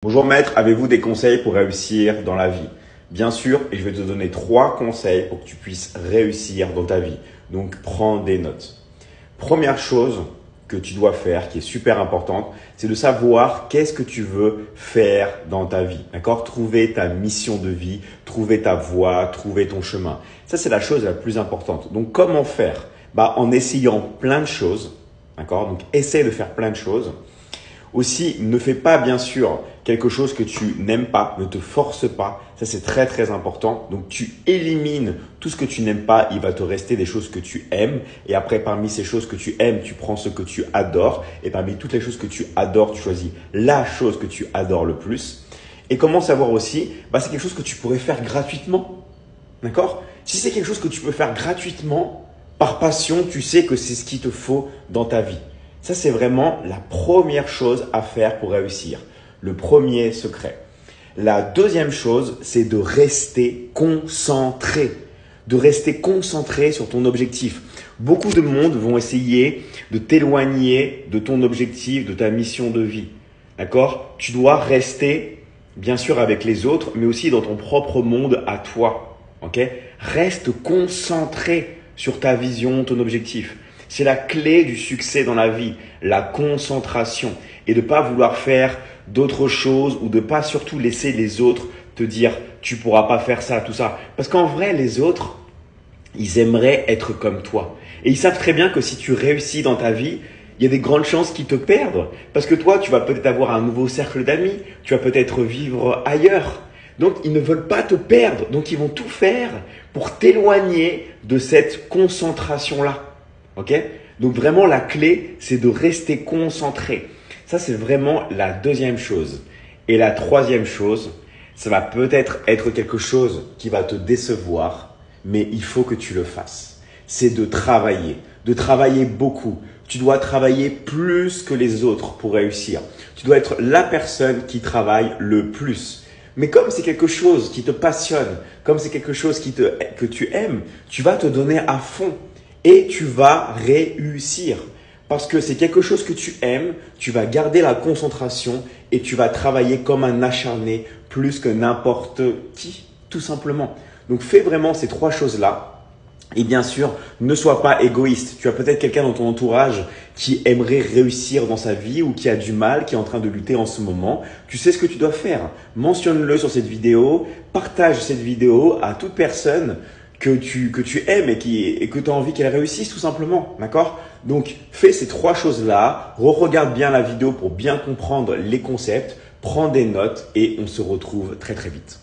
Bonjour maître, avez-vous des conseils pour réussir dans la vie? Bien sûr, et je vais te donner 3 conseils pour que tu puisses réussir dans ta vie. Donc, prends des notes. Première chose que tu dois faire, qui est super importante, c'est de savoir qu'est-ce que tu veux faire dans ta vie. D'accord? Trouver ta mission de vie, trouver ta voie, trouver ton chemin. Ça, c'est la chose la plus importante. Donc, comment faire? En essayant plein de choses. D'accord? Donc, essaie de faire plein de choses. Aussi, ne fais pas bien sûr quelque chose que tu n'aimes pas, ne te force pas. Ça, c'est très très important. Donc, tu élimines tout ce que tu n'aimes pas. Il va te rester des choses que tu aimes. Et après, parmi ces choses que tu aimes, tu prends ce que tu adores. Et parmi toutes les choses que tu adores, tu choisis la chose que tu adores le plus. Et comment savoir aussi, c'est quelque chose que tu pourrais faire gratuitement. D'accord? Si c'est quelque chose que tu peux faire gratuitement, par passion, tu sais que c'est ce qu'il te faut dans ta vie. Ça, c'est vraiment la première chose à faire pour réussir. Le premier secret. La deuxième chose, c'est de rester concentré. De rester concentré sur ton objectif. Beaucoup de monde vont essayer de t'éloigner de ton objectif, de ta mission de vie. D'accord? Tu dois rester, bien sûr, avec les autres, mais aussi dans ton propre monde à toi. Ok? Reste concentré sur ta vision, ton objectif. C'est la clé du succès dans la vie, la concentration et de ne pas vouloir faire d'autres choses ou de ne pas surtout laisser les autres te dire tu pourras pas faire ça, tout ça. Parce qu'en vrai, les autres, ils aimeraient être comme toi. Et ils savent très bien que si tu réussis dans ta vie, il y a des grandes chances qu'ils te perdent. Parce que toi, tu vas peut-être avoir un nouveau cercle d'amis, tu vas peut-être vivre ailleurs. Donc, ils ne veulent pas te perdre. Donc, ils vont tout faire pour t'éloigner de cette concentration-là. Ok? Donc vraiment la clé, c'est de rester concentré. Ça, c'est vraiment la deuxième chose. Et la troisième chose, ça va peut-être être quelque chose qui va te décevoir, mais il faut que tu le fasses. C'est de travailler beaucoup. Tu dois travailler plus que les autres pour réussir. Tu dois être la personne qui travaille le plus. Mais comme c'est quelque chose qui te passionne, comme c'est quelque chose que tu aimes, tu vas te donner à fond. Et tu vas réussir parce que c'est quelque chose que tu aimes, tu vas garder la concentration et tu vas travailler comme un acharné plus que n'importe qui, tout simplement. Donc fais vraiment ces 3 choses-là et bien sûr, ne sois pas égoïste. Tu as peut-être quelqu'un dans ton entourage qui aimerait réussir dans sa vie ou qui a du mal, qui est en train de lutter en ce moment. Tu sais ce que tu dois faire. Mentionne-le sur cette vidéo, partage cette vidéo à toute personne que tu aimes et que tu as envie qu'elle réussisse tout simplement. D'accord? Donc, fais ces 3 choses-là, re-regarde bien la vidéo pour bien comprendre les concepts, prends des notes et on se retrouve très très vite.